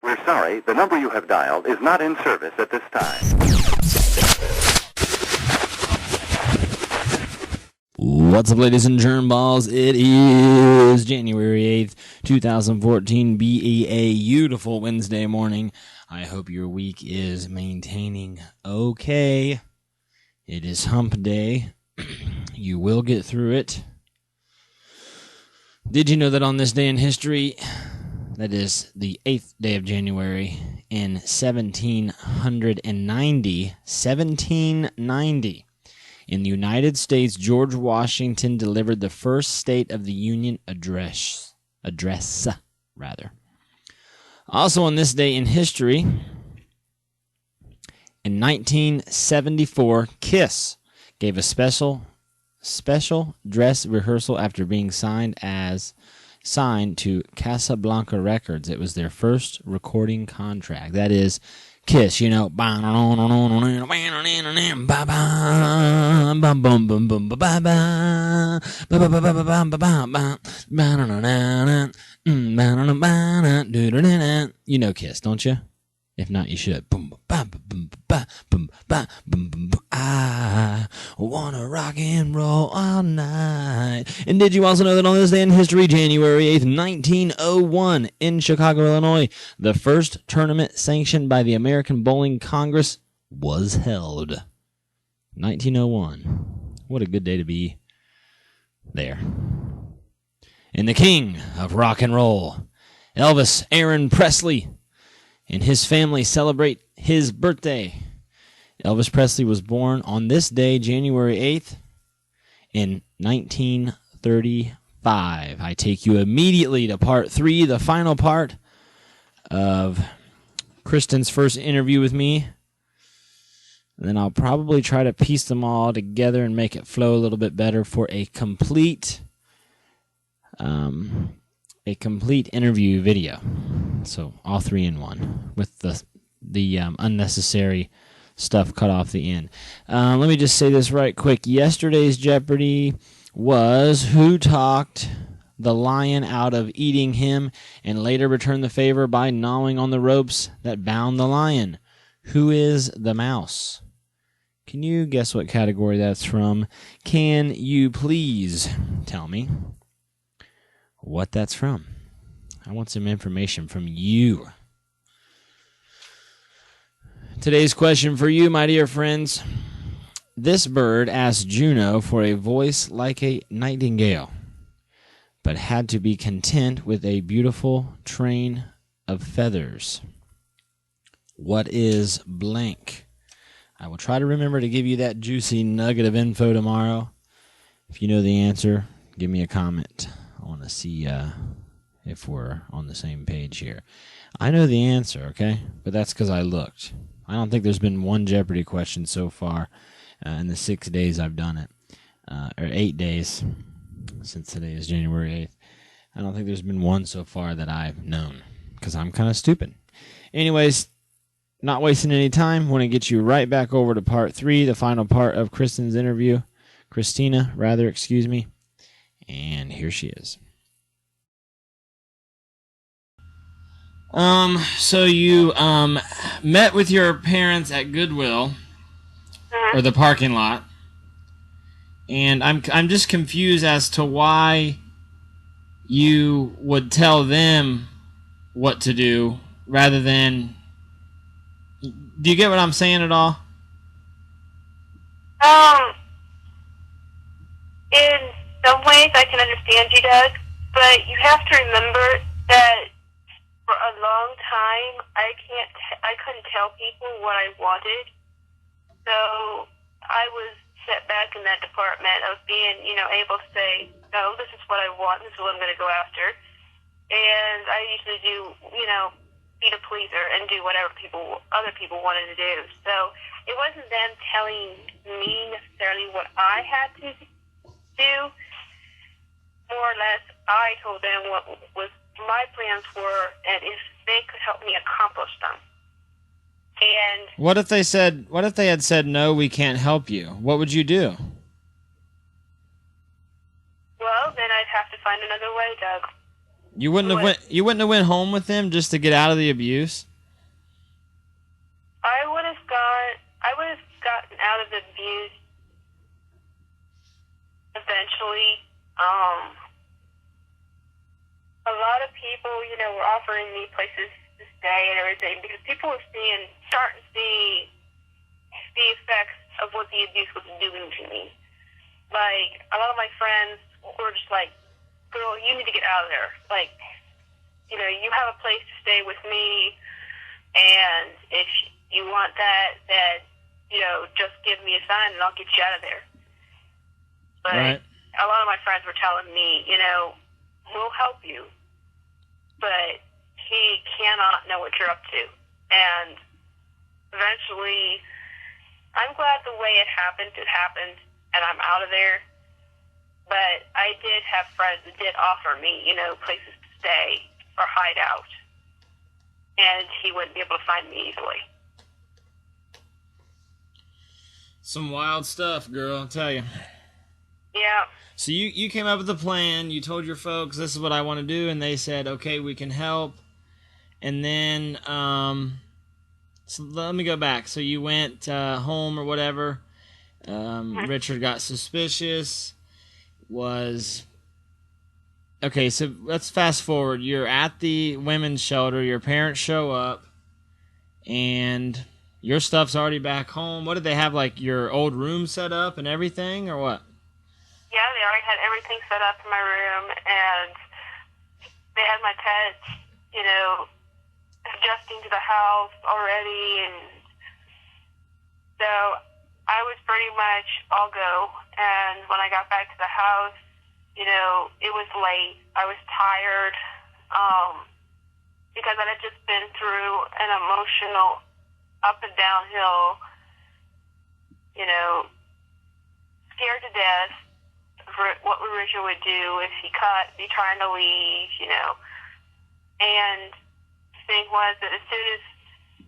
We're sorry, the number you have dialed is not in service at this time. What's up, ladies and germ balls? It is January 8th, 2014, be a beautiful Wednesday morning. I hope your week is maintaining okay. It is hump day. You will get through it. Did you know that on this day in history, that is the 8th day of January in 1790, in the United States, George Washington delivered the first State of the Union address. Also on this day in history, in 1974, Kiss gave a special dress rehearsal after being signed to Casablanca Records. It was their first recording contract. That is Kiss, you know. You know Kiss, don't you? If not, you should. I wanna rock and roll all night. And did you also know that on this day in history, January 8th, 1901, in Chicago, Illinois, the first tournament sanctioned by the American Bowling Congress was held? 1901. What a good day to be there. And the king of rock and roll, Elvis Aaron Presley, and his family celebrate his birthday. Elvis Presley was born on this day, January 8th, in 1935. I take you immediately to part 3, the final part of Kristen's first interview with me. And then I'll probably try to piece them all together and make it flow a little bit better for a complete interview video. So all 3 in one with the unnecessary stuff cut off the end. Let me just say this right quick. Yesterday's Jeopardy was who talked the lion out of eating him and later returned the favor by gnawing on the ropes that bound the lion. Who is the mouse? Can you guess what category that's from? Can you please tell me what that's from? I want some information from you. Today's question for you, my dear friends. This bird asked Juno for a voice like a nightingale, but had to be content with a beautiful train of feathers. What is blank? I will try to remember to give you that juicy nugget of info tomorrow. If you know the answer, give me a comment. I want to see if we're on the same page here. I know the answer, okay? But that's because I looked. I don't think there's been one Jeopardy question so far in the 6 days I've done it. Or 8 days, since today is January 8th. I don't think there's been one so far that I've known, because I'm kind of stupid. Anyways, not wasting any time, want to get you right back over to part 3, the final part of Christina's interview. Excuse me. And here she is. So you met with your parents at Goodwill, or the parking lot, and I'm just confused as to why you would tell them what to do rather than. Do you get what I'm saying at all? In some ways I can understand you, Doug, but you have to remember that for a long time, I couldn't tell people what I wanted. So I was set back in that department of being, able to say, no, this is what I want, this is what I'm going to go after. And I usually do, be the pleaser and do whatever other people wanted to do. So it wasn't them telling me necessarily what I had to do. More or less, I told them what was my plans were, and if they could help me accomplish them. And what if they had said no, we can't help you? What would you do? Well, then I'd have to find another way, Doug. You wouldn't have went home with him just to get out of the abuse? I would have gotten out of the abuse eventually. A lot of people, were offering me places to stay and everything because people were starting to see the effects of what the abuse was doing to me. Like, a lot of my friends were just like, girl, you need to get out of there. Like, you have a place to stay with me, and if you want that, then, just give me a sign and I'll get you out of there. But right. A lot of my friends were telling me, we'll help you, but he cannot know what you're up to. And eventually, I'm glad the way it happened, and I'm out of there. But I did have friends that did offer me, places to stay or hide out. And he wouldn't be able to find me easily. Some wild stuff, girl, I'll tell you. Yeah. So you came up with a plan. You told your folks, this is what I want to do, and they said, okay, we can help. And then, so let me go back. So you went home or whatever. Richard got suspicious. Okay, so let's fast forward. You're at the women's shelter. Your parents show up, and your stuff's already back home. What did they have, like your old room set up and everything, or what? Yeah, they already had everything set up in my room, and they had my pets, adjusting to the house already, and so I was pretty much all go. And when I got back to the house, it was late. I was tired, because I had just been through an emotional up and downhill, scared to death what Richard would do if he caught me trying to leave, And the thing was that as soon as,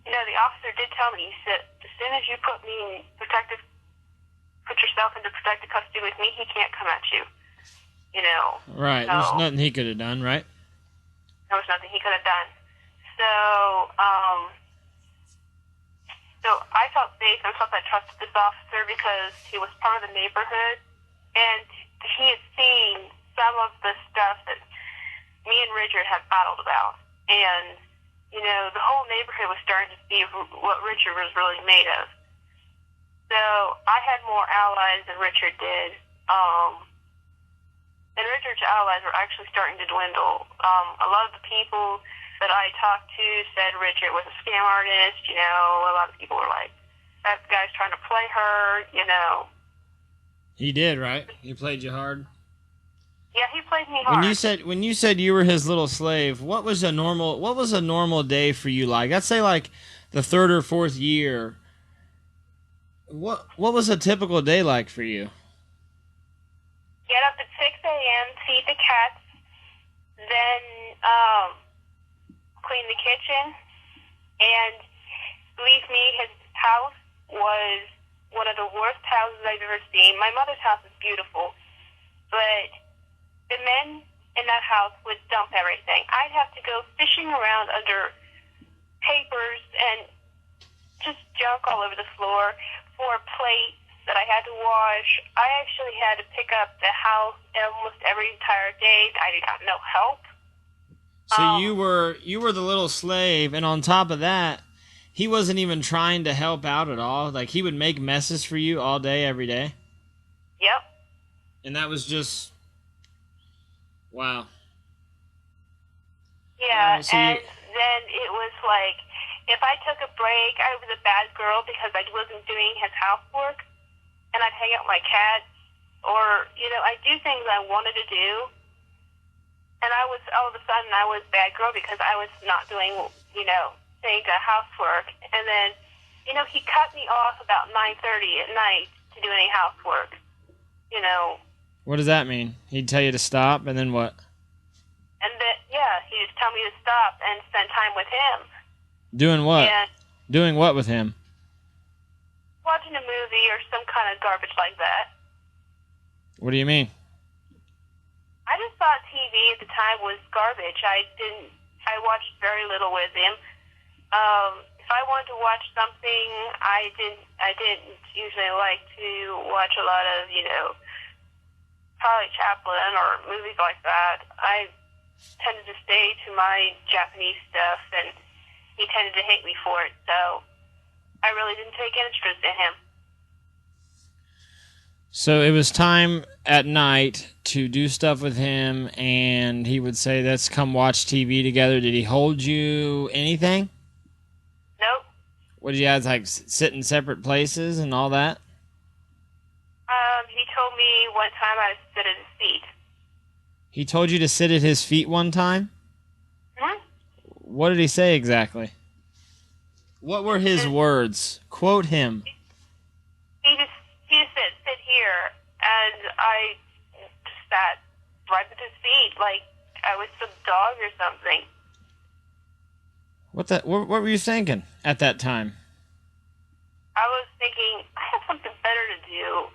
the officer did tell me, he said, as soon as you put yourself into protective custody with me, he can't come at you, Right, So, there's nothing he could have done, right? there was nothing he could have done. So, so I felt safe. I felt I trusted this officer because he was part of the neighborhood, and he had seen some of the stuff that me and Richard had battled about. And, the whole neighborhood was starting to see what Richard was really made of. So I had more allies than Richard did. And Richard's allies were actually starting to dwindle. A lot of the people that I talked to said Richard was a scam artist. A lot of people were like, that guy's trying to play her, He did, right? He played you hard. Yeah, he played me hard. When you said you were his little slave, what was a normal day for you like? Let's say like the third or fourth year. What was a typical day like for you? Get up at 6 a.m., feed the cats, then clean the kitchen, and believe me, his house was one of the worst houses I've ever seen. My mother's house is beautiful, but the men in that house would dump everything. I'd have to go fishing around under papers and just junk all over the floor for plates that I had to wash. I actually had to pick up the house almost every entire day. I got no help. So you were the little slave, and on top of that, he wasn't even trying to help out at all. Like, he would make messes for you all day, every day? Yep. And that was just... Wow. Yeah, and then it was like, if I took a break, I was a bad girl because I wasn't doing his housework, and I'd hang out with my cats, or, I'd do things I wanted to do, and all of a sudden, I was a bad girl because I was not doing, things at housework, and then, he cut me off about 9:30 at night to do any housework, What does that mean? He'd tell you to stop, and then what? And then, he'd just tell me to stop and spend time with him. Doing what? And Doing what with him? watching a movie or some kind of garbage like that. What do you mean? I just thought TV at the time was garbage. I watched very little with him. If I wanted to watch something, I didn't usually like to watch a lot of, Charlie Chaplin or movies like that. I tended to stay to my Japanese stuff, and he tended to hate me for it, so I really didn't take interest in him. So it was time at night to do stuff with him, and he would say, let's come watch TV together. Did he hold you anything? Nope. What did you guys, like, sit in separate places and all that? He told me one time I would sit at his feet. He told you to sit at his feet one time? Hmm? What did he say exactly? What were his words? Quote him. He just said, sit here, and I just sat right at his feet like I was some dog or something. What were you thinking at that time? I was thinking, I have something better to do.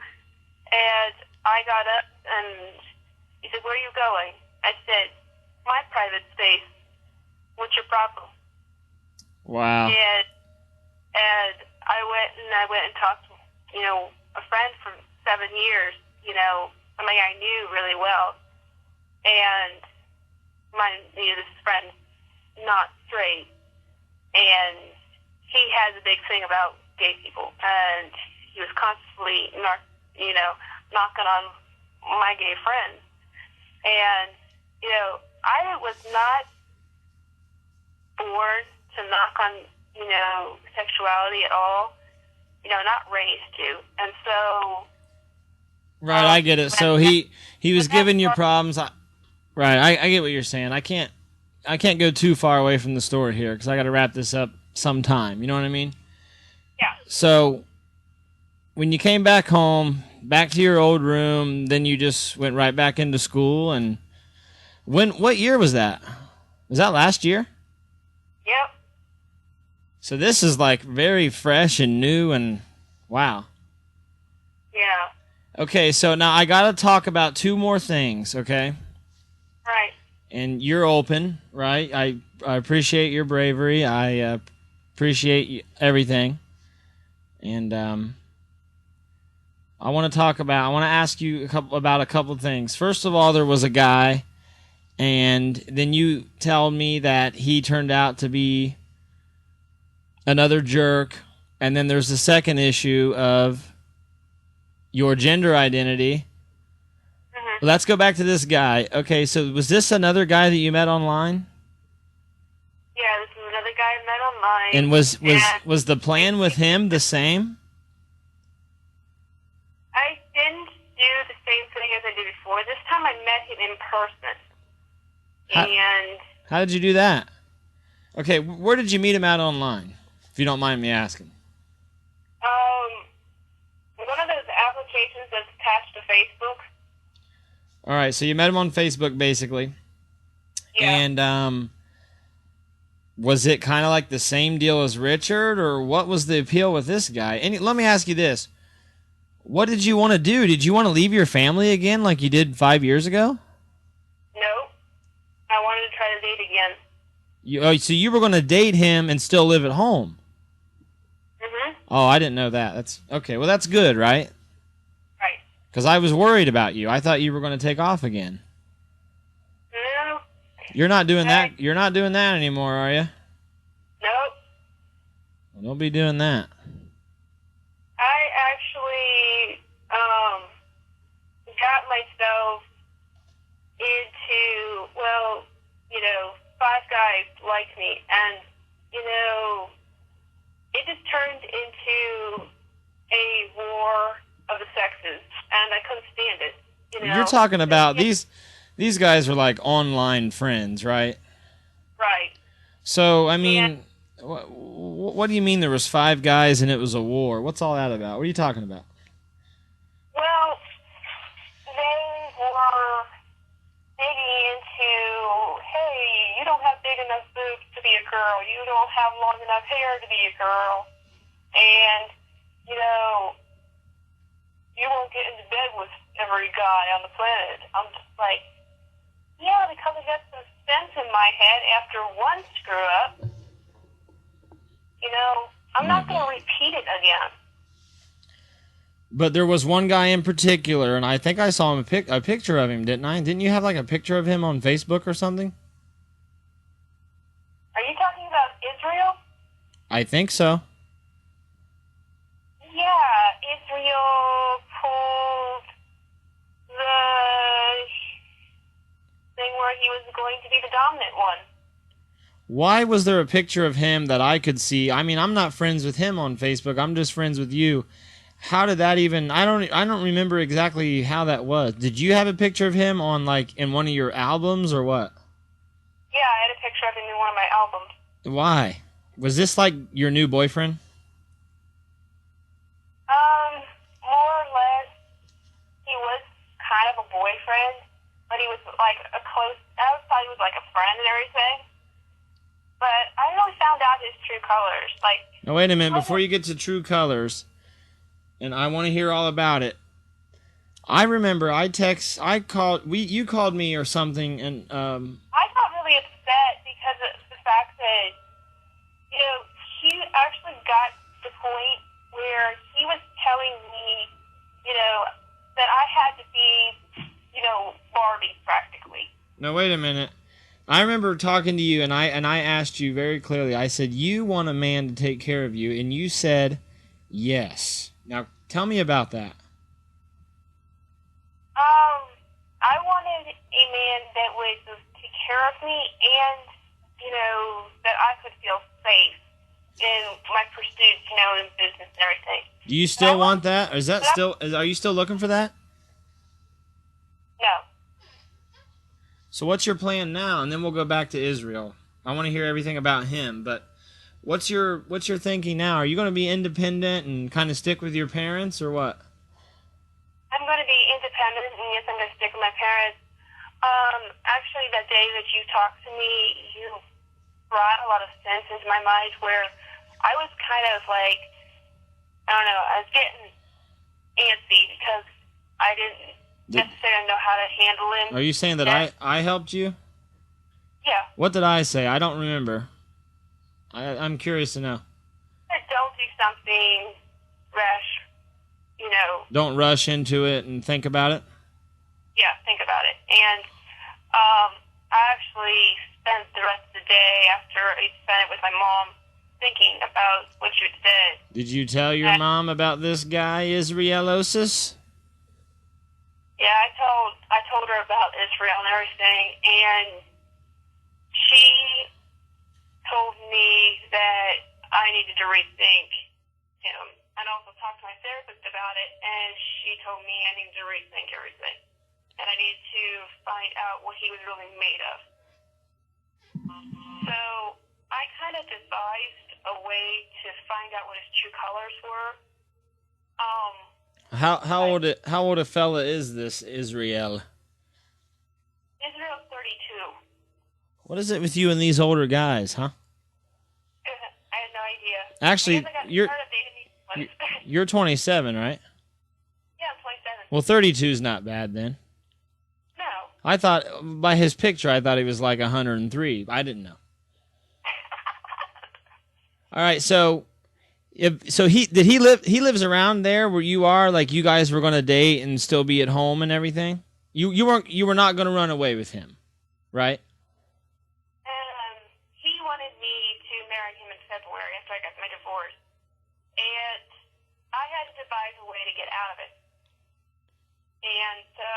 And I got up, and he said, where are you going? I said, my private space. What's your problem? Wow. And I went and talked to, a friend for 7 years, somebody I knew really well. And this friend, not straight. And he has a big thing about gay people. And he was constantly, knocking on my gay friends. And, I was not born to knock on, sexuality at all. Not raised to. And so... Right, I get it. So he was giving you problems. Right, I get what you're saying. I can't go too far away from the story here because I got to wrap this up sometime. You know what I mean? Yeah. So when you came back home, back to your old room, then you just went right back into school. And what year was that? Was that last year? Yep. So this is like very fresh and new and wow. Yeah. Okay, so now I got to talk about two more things, okay? Right. And you're open, right? I appreciate your bravery. I appreciate everything. And I want to ask you about a couple of things. First of all, there was a guy, and then you tell me that he turned out to be another jerk. And then there's the second issue of your gender identity. Mm-hmm. Let's go back to this guy. Okay, so was this another guy that you met online? Yeah, this is another guy I met online. And was the plan with him the same? I didn't do the same thing as I did before. This time I met him in person. How did you do that? Okay, where did you meet him at online, if you don't mind me asking? One of those applications that's attached to Facebook. All right, so you met him on Facebook, basically. Yeah. And was it kind of like the same deal as Richard, or what was the appeal with this guy? And let me ask you this. What did you want to do? Did you want to leave your family again like you did 5 years ago? No. I wanted to try to date again. So you were going to date him and still live at home? Mm-hmm. Oh, I didn't know that. That's okay. Well, that's good, right? Right. Because I was worried about you. I thought you were going to take off again. No. You're not doing that. You're not doing that anymore, are you? Nope. Well, don't be doing that. I actually got myself into, 5 guys like me, and, it just turned into a war of the sexes, and I couldn't stand it. You're talking about these guys are like online friends, right? Right. So, I mean, what do you mean there was 5 guys and it was a war? What's all that about? What are you talking about? Well, they were digging into, hey, you don't have big enough boobs to be a girl. You don't have long enough hair to be a girl. And, you won't get into bed with every guy on the planet. I'm just like, Yeah, because I got some sense in my head after one screw up. You know, I'm not going to repeat it again. But there was one guy in particular, and I think I saw him a picture of him, didn't I? Didn't you have like a picture of him on Facebook or something? Are you talking about Israel? I think so. Yeah, Israel pulled the thing where he was going to be the dominant one. Why was there a picture of him that I could see? I mean, I'm not friends with him on Facebook. I'm just friends with you. How did that even? I don't remember exactly how that was. Did you have a picture of him on like in one of your albums or what? Yeah, I had a picture of him in one of my albums. Why? Was this like your new boyfriend? More or less, he was kind of a boyfriend, but he was like a close. I always thought he was like a friend and everything. But I really found out his true colors. Like, Now wait a minute. Before you get to true colors, and I want to hear all about it. I remember you called me or something, and I got really upset because of the fact that, you know, he actually got to the point where he was telling me, you know, that I had to be, you know, Barbie practically. no, wait a minute. I remember talking to you, and I asked you very clearly. I said, you want a man to take care of you, and you said yes. Now, tell me about that. I wanted a man that would take care of me and, you know, that I could feel safe in my pursuits, you know, in business and everything. Do you still want that? Is that still? Are you still looking for that? No. So what's your plan now? And then we'll go back to Israel. I want to hear everything about him. But what's your thinking now? Are you going to be independent and kind of stick with your parents, or what? I'm going to be independent, and yes, I'm going to stick with my parents. Actually, that day that you talked to me, you brought a lot of sense into my mind where I was kind of like, I don't know, I was getting antsy because I didn't necessarily know how to handle him. Are you saying that I helped you? Yeah. What did I say? I don't remember. I'm curious to know. Don't do something rash, you know. Don't rush into it and think about it? Yeah, think about it. And I actually spent the rest of the day after I spent it with my mom thinking about what you had said. Did you tell your mom about this guy, Israelosis? Yeah, I told her about Israel and everything, and she told me that I needed to rethink him. And also talked to my therapist about it, and she told me I needed to rethink everything. And I needed to find out what he was really made of. So I kind of devised a way to find out what his true colors were. How old a fella is this Israel? Israel's 32. What is it with you and these older guys, huh? I had no idea. Actually, I guess I got tired of dating these ones. You're 27, right? Yeah, I'm 27. Well, 32 is not bad then. No. I thought by his picture, I thought he was like 103. I didn't know. All right, so he lives around there where you are, like you guys were going to date and still be at home and everything. You were not going to run away with him, right? He wanted me to marry him in February after I got my divorce, and I had to devise a way to get out of it. And so,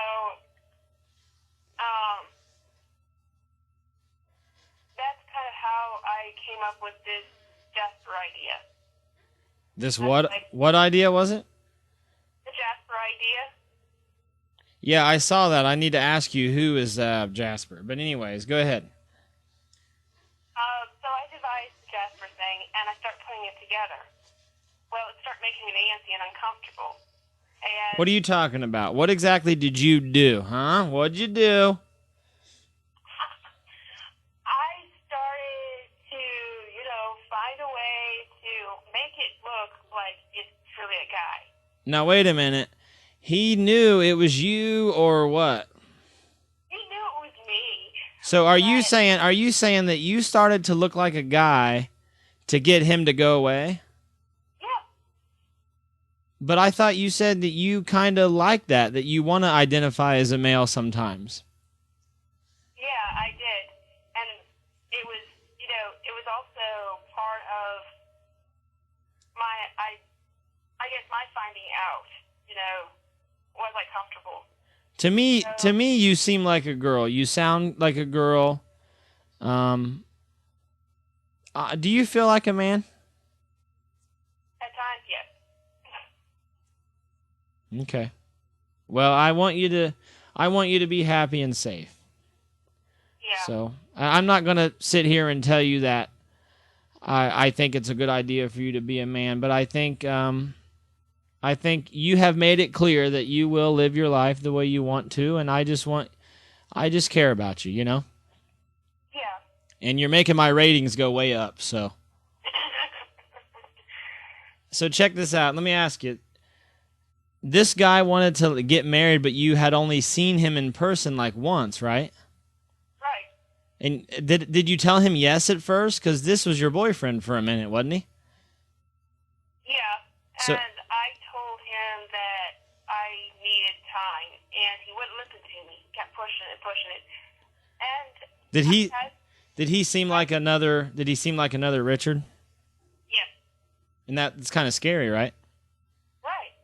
that's kind of how I came up with this Jasper idea. This what idea was it? The Jasper idea. Yeah, I saw that. I need to ask you who is Jasper. But anyways, go ahead. So I devised the Jasper thing, and I start putting it together. Well, it started making me antsy and uncomfortable. And What are you talking about? What exactly did you do, huh? What'd you do? I started to, you know, find a way to make it look like it's truly a guy. Now, wait a minute. He knew it was you or what? He knew it was me. So are you saying that you started to look like a guy to get him to go away? Yeah. But I thought you said that you kind of like that you want to identify as a male sometimes. Yeah, I did. And it was, it was also part of I guess my finding out, was I comfortable? To me, you seem like a girl. You sound like a girl. Do you feel like a man? At times, yes. Okay. Well, I want you to be happy and safe. Yeah. So I'm not gonna sit here and tell you that I think it's a good idea for you to be a man, but I think you have made it clear that you will live your life the way you want to, and I just care about you, Yeah. And you're making my ratings go way up, so. So check this out. Let me ask you. This guy wanted to get married, but you had only seen him in person like once, right? Right. And did you tell him yes at first? Because this was your boyfriend for a minute, wasn't he? Yeah. So, And I told him that I needed time, and he wouldn't listen to me. He kept pushing it. And did he seem like another Richard? Yes. And that's kind of scary, right? Right.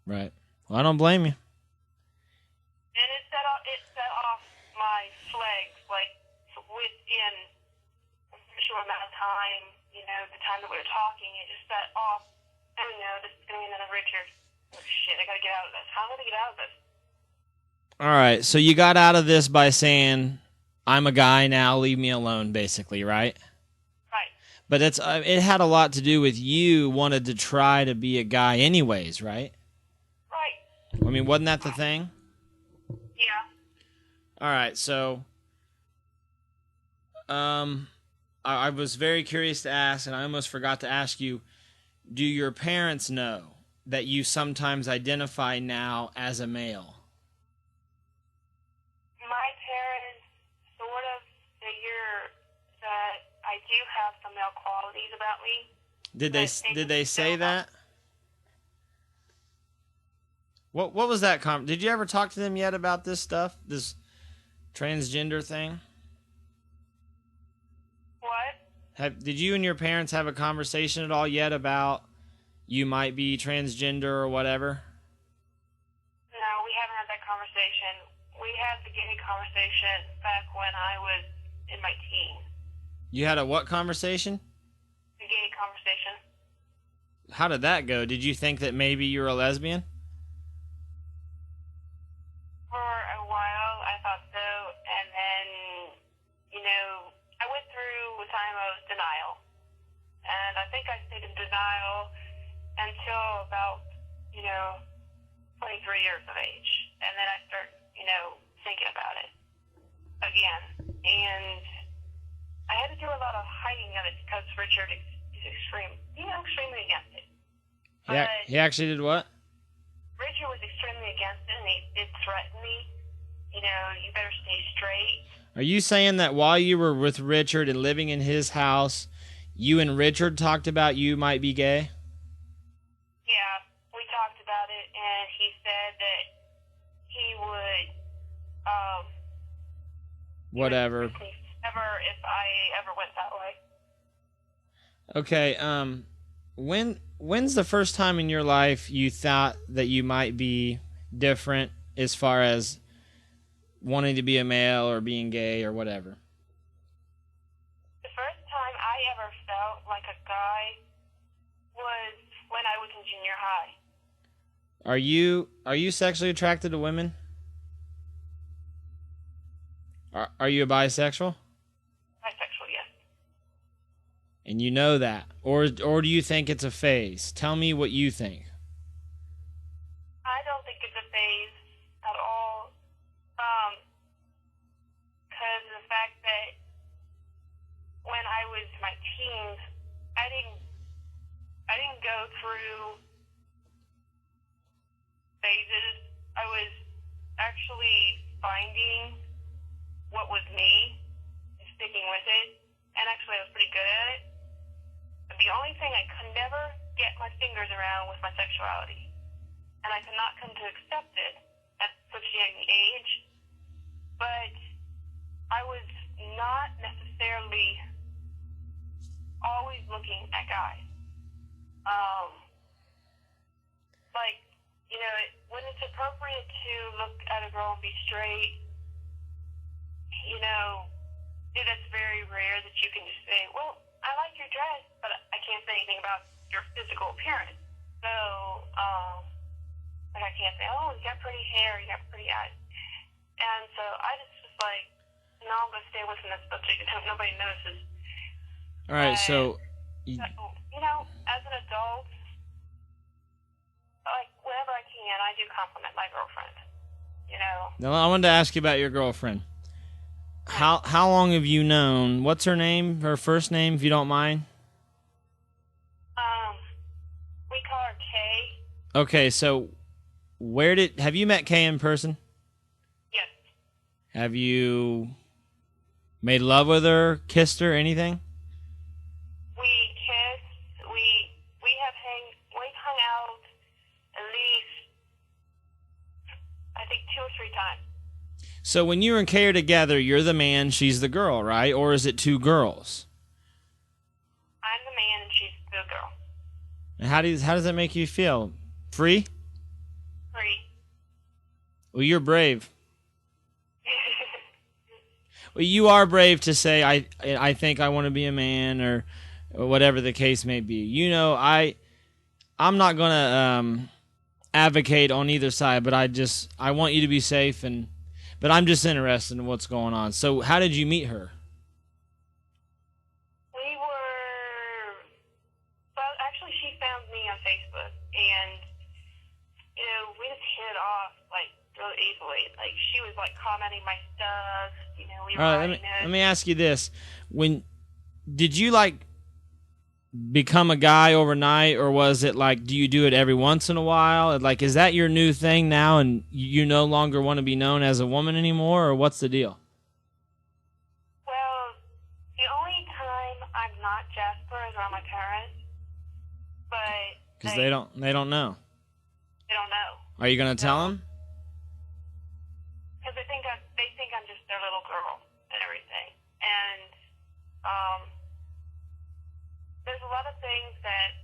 Right. Well, I don't blame you. And it set off my flags, like, within a short amount of time, the time that we were talking, it just set off, oh no, this is going to be another Richard. Oh shit, I got to get out of this. How am I going to get out of this? All right, so you got out of this by saying, I'm a guy now, leave me alone, basically, right? Right. But it had a lot to do with you wanted to try to be a guy anyways, right? Right. I mean, wasn't that the thing? Yeah. All right, so I was very curious to ask, and I almost forgot to ask you, do your parents know that you sometimes identify now as a male? My parents sort of figure that I do have some male qualities about me. Did they say that? What was that did you ever talk to them yet about this stuff? This transgender thing? What? Did you and your parents have a conversation at all yet about you might be transgender or whatever? No, we haven't had that conversation. We had the gay conversation back when I was in my teens. You had a what conversation? The gay conversation. How did that go? Did you think that maybe you were a lesbian? For a while, I thought so, and then, I went through a time of denial. And I think I stayed in denial until about, 23 years of age. And then I started, thinking about it again. And I had to do a lot of hiding of it because Richard is extremely against it. Yeah, he actually did what? Richard was extremely against it, and he did threaten me. You better stay straight. Are you saying that while you were with Richard and living in his house, you and Richard talked about you might be gay? Yeah, we talked about it, and he said that he would, whatever. If I ever went that way. Okay, when's the first time in your life you thought that you might be different as far as wanting to be a male or being gay or whatever? The first time I ever felt like a guy was when I was in junior high. Are you sexually attracted to women? Are you a bisexual? Bisexual, yes. And you know that, or do you think it's a phase? Tell me what you think. I don't think it's a phase at all. Because of the fact that when I was in my teens, I didn't go through phases. I was actually finding what was me and sticking with it. And actually, I was pretty good at it. But the only thing I could never get my fingers around was my sexuality. And I could not come to accept it at such a young age. But I was not necessarily always looking at guys. Like, you know, when it's appropriate to look at a girl and be straight, you know, that's very rare that you can just say, well, I like your dress, but I can't say anything about your physical appearance. So, like I can't say, oh, you got pretty hair, you got pretty eyes. And so I just was like, no, I'm going to stay away from that subject and hope nobody notices. All right, so you know, as an adult, like, whenever I can, I do compliment my girlfriend, you know. now I wanted to ask you about your girlfriend. How long have you known? What's her name? Her first name, if you don't mind. We call her Kay. Okay, so have you met Kay in person? Yes. Have you made love with her, kissed her, anything? We kissed. We've hung out at least, I think, 2 or 3 times. So when you and Kay are together, you're the man, she's the girl, right? Or is it two girls? I'm the man and she's the girl. And how does that make you feel? Free? Free. Well, you're brave. Well, you are brave to say, I think I want to be a man, or whatever the case may be. You know, I'm not going to advocate on either side, but I want you to be safe, but I'm just interested in what's going on. So how did you meet her? Well, actually, she found me on Facebook, and, you know, we just hit it off, like, really easily. Like, she was, like, commenting my stuff, you know, we were All right, writing it. let me ask you this. Did you, like, become a guy overnight, or was it, like, do you do it every once in a while? Like, is that your new thing now, and you no longer want to be known as a woman anymore, or what's the deal? Well, the only time I'm not Jasper is around my parents, but Because they don't know. They don't know. Are you going to tell them? Because they think I'm just their little girl and everything. And there's a lot of things that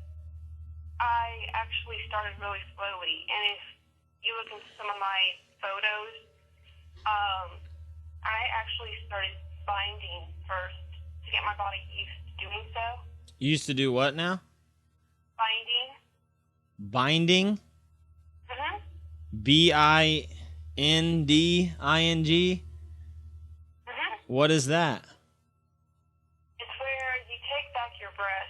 I actually started really slowly. And if you look into some of my photos, I actually started binding first to get my body used to doing so. You used to do what now? Binding. Binding? Mm-hmm. Binding? Mm-hmm. What is that? It's where you take back your breast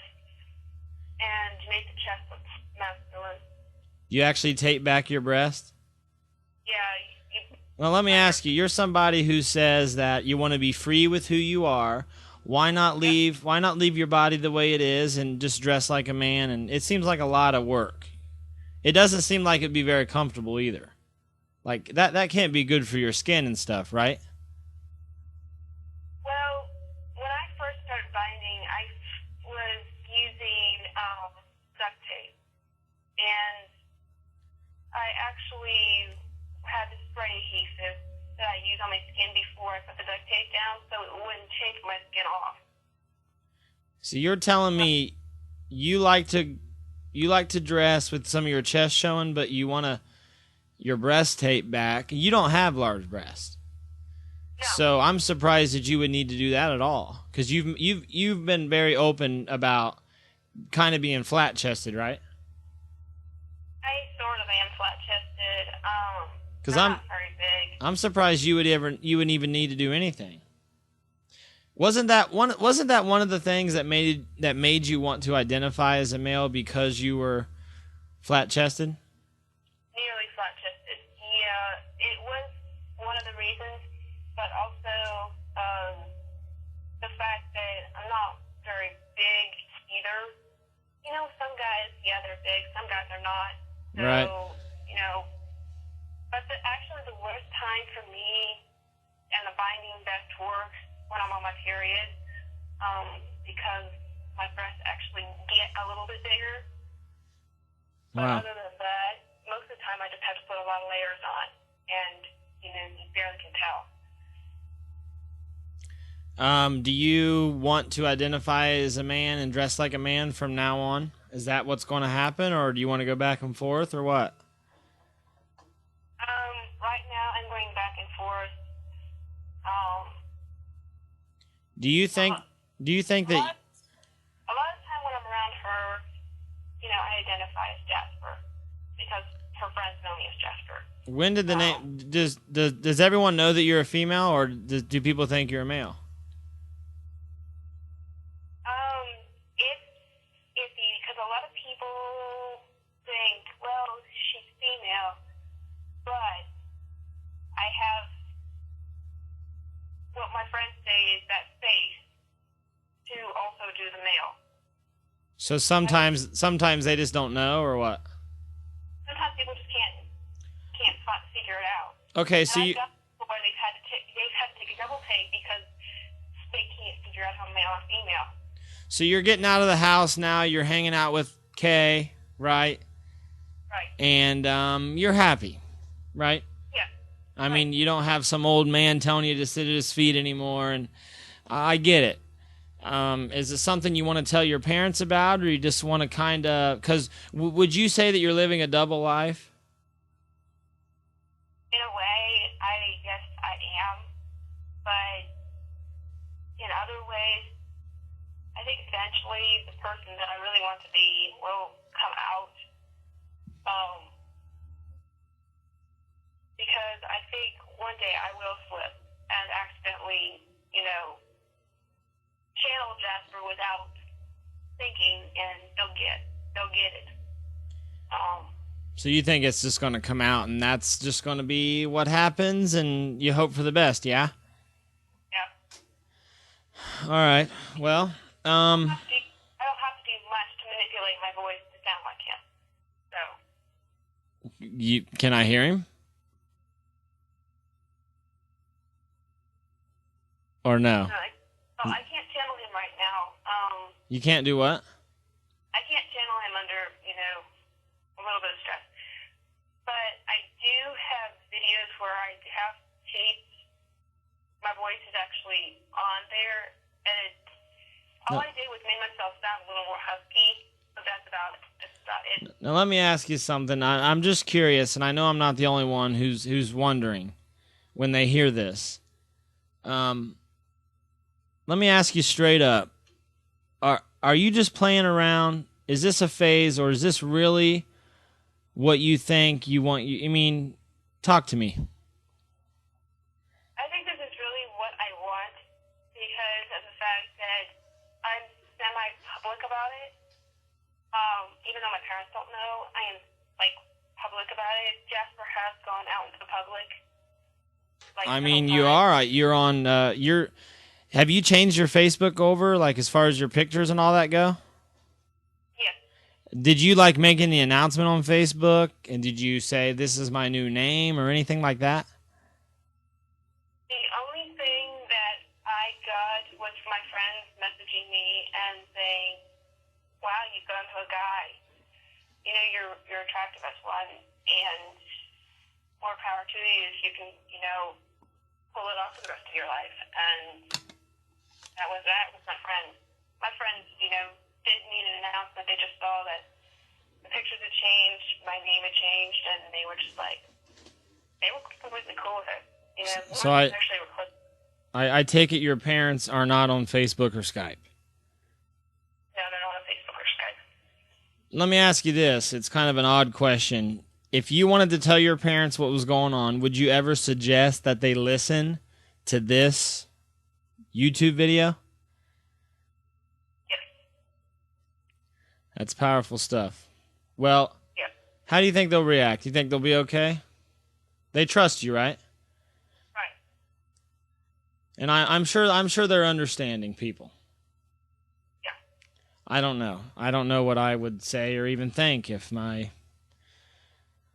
and you make the chest look masculine. You actually take back your breast? Yeah. Well, let me ask you. You're somebody who says that you want to be free with who you are. Why not leave your body the way it is and just dress like a man? And it seems like a lot of work. It doesn't seem like it'd be very comfortable either. Like that can't be good for your skin and stuff, right? Well, when I first started binding, I was using duct tape, and I actually had the spray adhesive that I use on my skin before I put the duct tape down, so it wouldn't take my skin off. So you're telling me you like to dress with some of your chest showing, but you want your breast taped back. You don't have large breasts. No. So I'm surprised that you would need to do that at all, because you've been very open about kind of being flat chested, right? I sort of am flat chested. Because I'm not very big. I'm surprised you would even need to do anything. Wasn't that one of the things that made you want to identify as a male, because you were flat chested? Nearly flat chested. Yeah, it was one of the reasons, but also the fact that I'm not very big either. You know, some guys, yeah, they're big. Some guys are not. So, Right. you know, but actually the worst time for me and the finding best works when I'm on my period, because my breasts actually get a little bit bigger. But Wow. other than that, most of the time I just have to put a lot of layers on, and you barely can tell. Do you want to identify as a man and dress like a man from now on? Is that what's going to happen, or do you want to go back and forth, or what? Right now I'm going back and forth. Do you think that... A lot of the time when I'm around her, I identify as Jasper because her friends know me as Jasper. When did the name... Does everyone know that you're a female, or do people think you're a male? It's iffy because a lot of people think, well, she's female, but I have what my friends say is that face to also do the male. So sometimes they just don't know, or what? Sometimes people just can't figure it out. Okay, so and you... I've got people where they've had to take a double take because they can't figure out how male or female. So you're getting out of the house now. You're hanging out with Kay, right? Right. And you're happy, right? Yeah. I mean, you don't have some old man telling you to sit at his feet anymore, and I get it. Is it something you want to tell your parents about, or you just want to kind of... Because would you say that you're living a double life? In a way, I guess I am. But in other ways, I think eventually the person that I really want to be will come out. Because I think one day I will slip and accidentally, channel Jasper without thinking, and they'll get it. So you think it's just going to come out, and that's just going to be what happens, and you hope for the best, yeah? Yeah. All right. Well, I don't have to do much to manipulate my voice to sound like him. So. Can I hear him? Or no? I can't channel him right now. You can't do what? I can't channel him under, a little bit of stress. But I do have videos where I have taped. My voice is actually on there, and all I did was make myself sound a little more husky. But that's about it. Now let me ask you something. I'm just curious, and I know I'm not the only one who's wondering when they hear this. Let me ask you straight up. Are you just playing around? Is this a phase, or is this really what you think you want? I mean, talk to me. I think this is really what I want because of the fact that I'm semi-public about it. Even though my parents don't know, I am, public about it. Jasper has gone out into the public. I mean, you are. You're on... Have you changed your Facebook over, as far as your pictures and all that go? Yes. Did you, making the announcement on Facebook, and did you say, this is my new name, or anything like that? The only thing that I got was from my friends messaging me and saying, wow, you've gone to a guy. You're attractive as one, and more power to you if you can, pull it off for the rest of your life. And that was my friends. My friends, didn't need an announcement. They just saw that the pictures had changed, my name had changed, and they were just they were completely cool with it. So I take it your parents are not on Facebook or Skype? No, they're not on Facebook or Skype. Let me ask you this. It's kind of an odd question. If you wanted to tell your parents what was going on, would you ever suggest that they listen to this YouTube video? Yes. That's powerful stuff. Well, yeah. How do you think they'll react? You think they'll be okay? They trust you, right? Right. And I'm sure they're understanding people. Yeah. I don't know. I don't know what I would say or even think if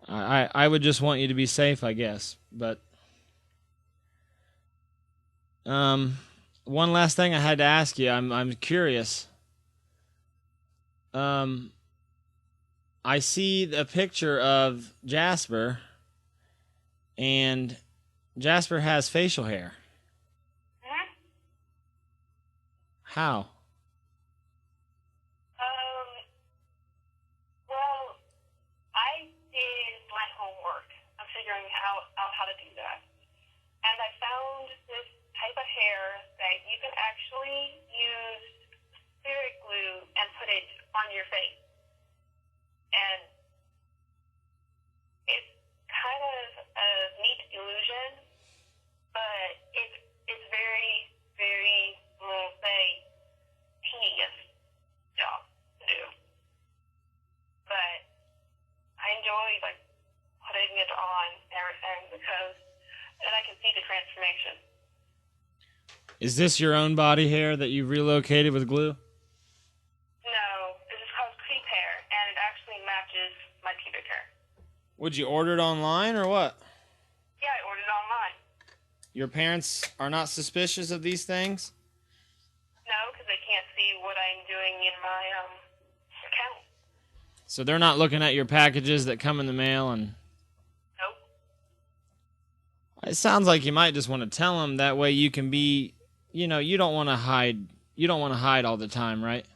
I would just want you to be safe, I guess. But One last thing I had to ask you. I'm curious. I see a picture of Jasper, and Jasper has facial hair. Hmm? How? Well, I did my homework. I'm figuring out how to do that. And I found this type of hair that you can actually use spirit glue and put it on your face. And it's kind of a neat illusion, but it's very, very, we'll say, tedious job to do. But I enjoy like putting it on and everything because then I can see the transformation. Is this your own body hair that you've relocated with glue? No, this is called creep hair, and it actually matches my pubic hair. Would you order it online or what? Yeah, I ordered it online. Your parents are not suspicious of these things? No, because they can't see what I'm doing in my account. So they're not looking at your packages that come in the mail and... Nope. It sounds like you might just want to tell them. That way you can be, you know, you don't want to hide all the time, right?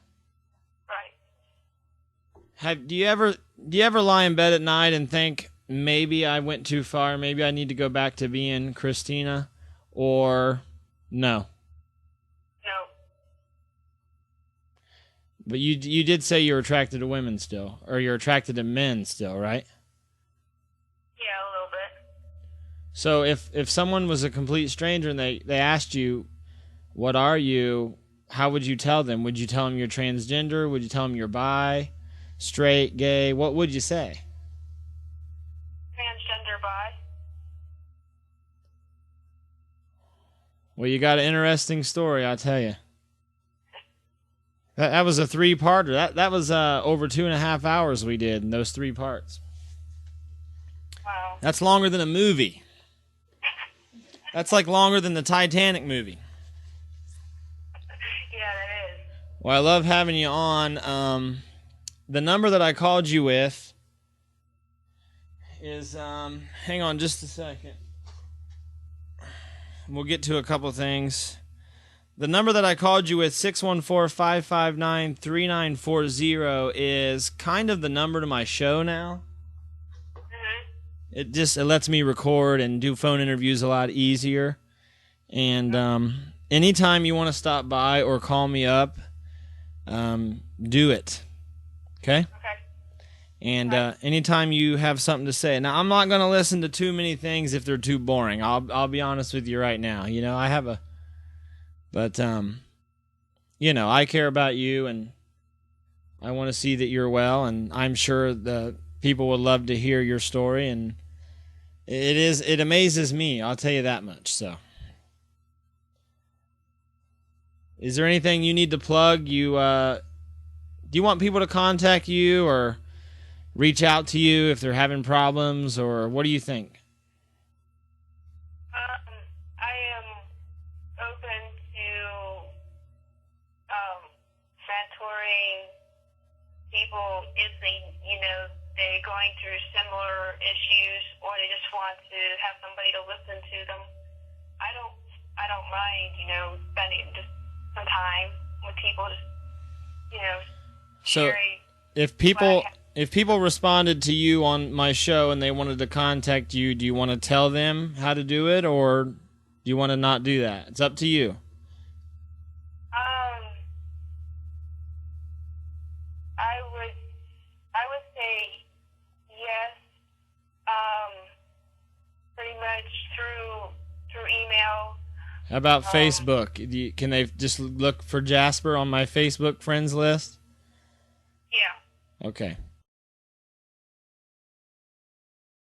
Right. Do you ever lie in bed at night and think, maybe I went too far, maybe I need to go back to being Christina, or no? No. But you did say you're attracted to women still, or you're attracted to men still, right? Yeah, a little bit. So if someone was a complete stranger and they asked you, what are you, how would you tell them? Would you tell them you're transgender? Would you tell them you're bi, straight, gay? What would you say? Transgender bi. Well, you got an interesting story, I'll tell you. That was a 3-parter. That was over 2.5 hours we did in those 3 parts. Wow. That's longer than a movie. That's like longer than the Titanic movie. Yeah, that is. Well, I love having you on. The number that I called you with is, hang on just a second. We'll get to a couple things. The number that I called you with, 614-559-3940, is kind of the number to my show now. It lets me record and do phone interviews a lot easier. And anytime you want to stop by or call me up, do it. Okay? Okay. And anytime you have something to say. Now, I'm not going to listen to too many things if they're too boring. I'll be honest with you right now. You know, I have a... But, you know, I care about you, and I want to see that you're well, and I'm sure the people would love to hear your story, and it amazes me, I'll tell you that much. So, is there anything you need to plug? Do you want people to contact you or reach out to you if they're having problems, or what do you think? I am open to mentoring people if they're going through similar issues, or they just want to have somebody to listen to them. I don't mind, spending just some time with people, So sharing. if people responded to you on my show and they wanted to contact you, do you want to tell them how to do it, or do you want to not do that? It's up to you. I would say yes. Pretty much through email. How about Facebook? Can they just look for Jasper on my Facebook friends list? Yeah. Okay.